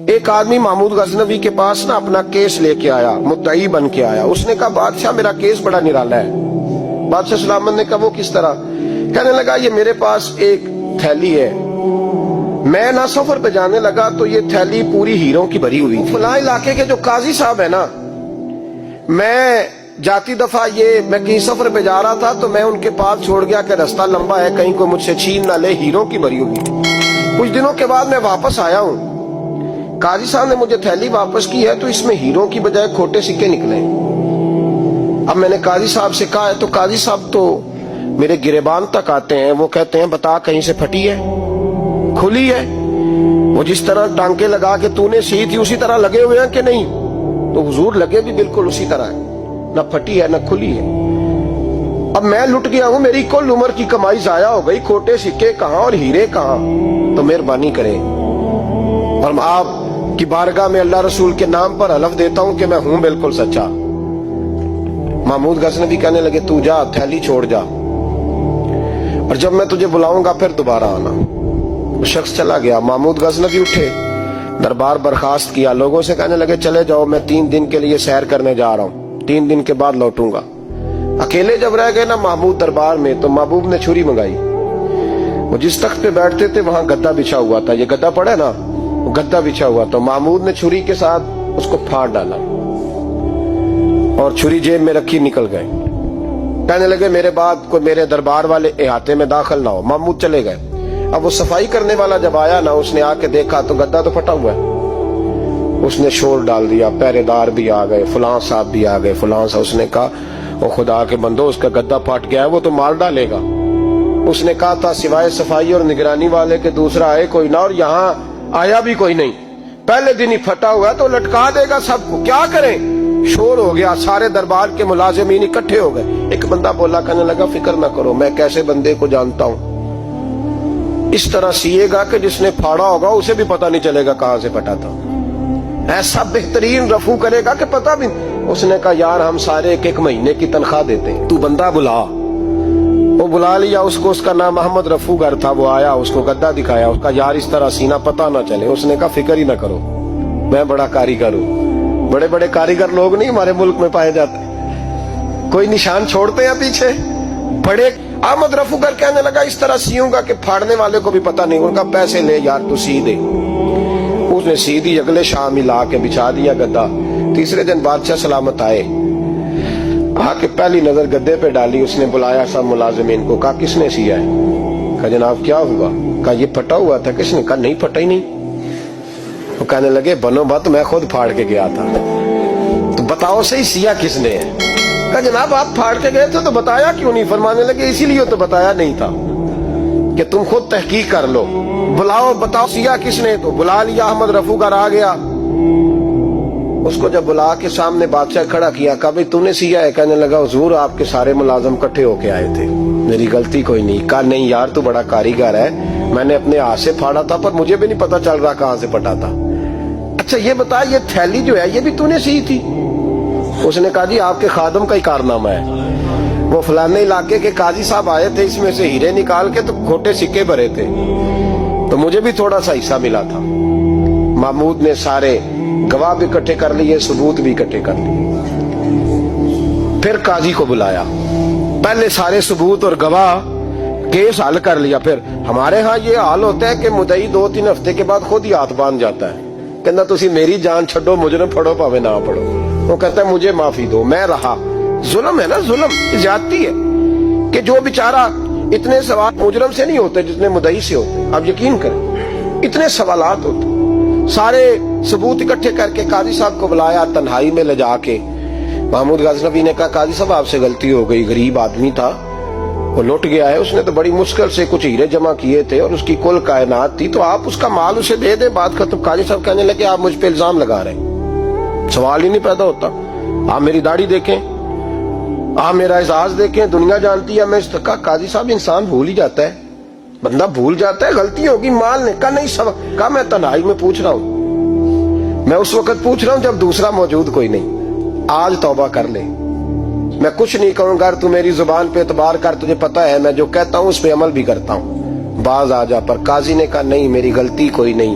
ایک آدمی محمود غزنوی کے پاس نا اپنا کیس لے کے آیا، مدعی بن کے آیا۔ اس نے کہا بادشاہ میرا کیس بڑا نرالا ہے۔ بادشاہ سلامت نے کہا وہ کس طرح؟ کہنے لگا یہ میرے پاس ایک تھیلی ہے، میں نہ سفر پہ جانے لگا تو یہ تھیلی پوری ہیروں کی بھری ہوئی تھی۔ فلاں علاقے کے جو قاضی صاحب ہے نا، میں جاتی دفعہ میں کہیں سفر پہ جا رہا تھا تو میں ان کے پاس چھوڑ گیا کہ رستہ لمبا ہے، کہیں کوئی مجھ سے چھین نہ لے، ہیروں کی بھری ہوئی تھی۔ کچھ دنوں کے بعد میں واپس آیا ہوں، قاضی صاحب نے مجھے تھیلی واپس کی ہے تو اس میں ہیروں کی بجائے کھوٹے سکے نکلے۔ اب میں نے قاضی صاحب سے کہا ہے تو قاضی صاحب تو میرے گریبان تک آتے ہیں، وہ کہتے ہیں بتا کہیں سے پھٹی ہے، کھلی ہے؟ وہ جس طرح ٹانکے لگا کے تو نے سی تھی اسی طرح لگے ہوئے ہیں کہ نہیں؟ تو حضور لگے بھی بالکل اسی طرح ہے، نہ پھٹی ہے نہ کھلی ہے۔ اب میں لٹ گیا ہوں، میری کل عمر کی کمائی ضائع ہو گئی، کھوٹے سکے کہاں اور ہیرے کہاں؟ تو مہربانی کریں اور آپ کی بارگاہ میں اللہ رسول کے نام پر حلف دیتا ہوں کہ میں ہوں بالکل سچا۔ محمود غزنوی کہنے لگے تو جا، تھیلی چھوڑ جا، اور جب میں تجھے بلاؤں گا پھر دوبارہ آنا۔ وہ شخص چلا گیا۔ محمود غزنوی اٹھے، دربار برخاست کیا، لوگوں سے کہنے لگے چلے جاؤ، میں 3 دن کے لیے سیر کرنے جا رہا ہوں، 3 دن کے بعد لوٹوں گا۔ اکیلے جب رہ گئے نا محمود دربار میں تو محبوب نے چھری منگائی۔ وہ جس تخت پہ بیٹھتے تھے وہاں گدا بچھا ہوا تھا، یہ گدا پڑا ہے نا، وہ گدا بچھا ہوا تھا۔ محمود نے چھری کے ساتھ اس کو پھاڑ ڈالا اور چھری جیب میں رکھی نکل گئے۔ کہنے لگے میرے بعد کوئی میرے دربار والے احاطے میں داخل نہ ہو۔ محمود چلے گئے۔ اب وہ صفائی کرنے والا جب آیا نا، اس نے آ کے دیکھا تو گدا تو پھٹا ہوا ہے۔ اس نے شور ڈال دیا، پہرے دار بھی آ گئے، فلاں صاحب بھی آ گئے، فلاں صاحب۔ اس نے کہا وہ خدا کے بندو، اس کا گدا پھٹ گیا ہے، وہ تو مار ڈالے گا۔ اس نے کہا تھا سوائے صفائی اور نگرانی والے کے دوسرا آئے کوئی نہ، اور یہاں آیا بھی کوئی نہیں، پہلے دن ہی پھٹا ہوا ہے تو لٹکا دے گا سب کو، کیا کریں؟ شور ہو گیا، سارے دربار کے ملازمین اکٹھے ہو گئے۔ ایک بندہ بولا، کہنے لگا فکر نہ کرو، میں کیسے بندے کو جانتا ہوں، اس طرح سیے گا کہ جس نے پھاڑا ہوگا اسے بھی پتہ نہیں چلے گا کہاں سے پھٹا تھا، ایسا بہترین رفو کرے گا کہ پتہ بھی۔ اس نے کہا یار ہم سارے 1 مہینے کی تنخواہ دیتے ہیں، تو بندہ بلا۔ وہ بلا لیا اس کو، اس کا نام محمد رفو گر تھا۔ وہ آیا، اس کو گدا دکھایا، اس کا یار اس طرح سینہ پتہ نہ چلے۔ اس نے کہا فکر ہی نہ کرو، میں بڑا کاریگر ہوں۔ بڑے بڑے کاریگر لوگ نہیں ہمارے ملک میں پائے جاتے، کوئی نشان چھوڑتے ہیں پیچھے بڑے۔ احمد رفو گر کہنے لگا اس طرح سیوں گا کہ پھاڑنے والے کو بھی پتہ نہیں۔ ان کا پیسے لے یار تو سی دے۔ اس نے سی دی، اگلے شام ہی لا کے بچھا دیا گدا۔ تیسرے دن بادشاہ سلامت آئے، آ کے پہلی نظر گدے پہ ڈالی۔ اس نے بلایا سب ملازمین کو، کہا کس نے سیا ہے؟ کہا جناب کیا ہوا؟ کہا یہ پھٹا ہوا تھا۔ کس نے؟ کہا نہیں پھٹا ہی نہیں۔ وہ کہنے لگے بنو بات، میں خود پھاڑ کے گیا تھا، تو بتاؤ صحیح سیا کس نے ہے؟ کہا جناب آپ پھاڑ کے گئے تھے تو بتایا کیوں نہیں؟ فرمانے لگے اسی لیے تو بتایا نہیں تھا کہ تم خود تحقیق کر لو، بلاؤ بتاؤ سیا کس نے۔ تو بلا لیا، احمد رفو گر آ گیا۔ اس کو جب بلا کے سامنے بادشاہ کھڑا کیا، کہا بھئی تو نے سیا ہے؟ کہنے لگا حضور آپ کے سارے ملازم کٹھے ہو کے آئے تھے، میری غلطی کوئی نہیں۔ کہا نہیں یار تو بڑا کاریگر ہے، میں نے اپنے ہاتھ سے پھاڑا تھا پر مجھے بھی نہیں پتا چل رہا کہاں سے پھٹا تھا۔ اچھا یہ بتا یہ تھیلی جو ہے یہ بھی تو نے سی تھی؟ اس نے کہا جی آپ کے خادم کا ہی کارنامہ ہے، وہ فلانے علاقے کے قاضی صاحب آئے تھے، اس میں سے ہیرے نکال کے تو کھوٹے سکے بھرے تھے، تو مجھے بھی تھوڑا سا حصہ ملا تھا۔ محمود نے سارے گواہ بھی اکٹھے کر لیے، ثبوت بھی اکٹھے کر لیے۔ پھر قاضی کو بلایا، پہلے سارے ثبوت اور گواہ کیس حل کر لیا۔ پھر ہمارے ہاں یہ حال ہوتا ہے کہ مدعی 2-3 ہفتے کے بعد خود ہی ہاتھ باندھ جاتا ہے، کہنا تسی میری جان چھڈو، مجرم پھڑو پاوے نہ پڑھو۔ وہ کہتا ہے مجھے معافی دو، میں رہا۔ ظلم ہے نا، ظلم زیادتی ہے کہ جو بیچارہ اتنے سوال مجرم سے نہیں ہوتے جتنے مدعی سے ہوتے۔ آپ یقین کریں اتنے سوالات ہوتے۔ سارے ثبوت اکٹھے کر کے قاضی صاحب کو بلایا، تنہائی میں لے جا کے محمود غزنوی نے کہا قاضی صاحب آپ سے غلطی ہو گئی، غریب آدمی تھا، وہ لوٹ گیا ہے، اس نے تو بڑی مشکل سے کچھ ہیرے جمع کیے تھے اور اس کی کل کائنات تھی، تو آپ اس کا مال اسے دے دیں، بات ختم۔ قاضی صاحب کہنے لگے آپ مجھ پہ الزام لگا رہے ہیں، سوال ہی نہیں پیدا ہوتا، آپ میری داڑھی دیکھیں، آپ میرا اعزاز دیکھیں، دنیا جانتی ہے میں اس کا۔ قاضی صاحب انسان بھول ہی جاتا ہے، بندہ بھول جاتا ہے، غلطی ہوگی، مال نے کہا نہیں سبق۔ کہا میں تنہائی میں پوچھ رہا ہوں، میں اس وقت پوچھ رہا ہوں جب دوسرا موجود کوئی نہیں، آج توبہ کر لے، میں کچھ نہیں کہوں گا، تو میری زبان پہ اعتبار کر، تجھے پتا ہے میں جو کہتا ہوں اس پہ عمل بھی کرتا ہوں، باز آ جا۔ پر قاضی نے کہا نہیں میری غلطی کوئی نہیں،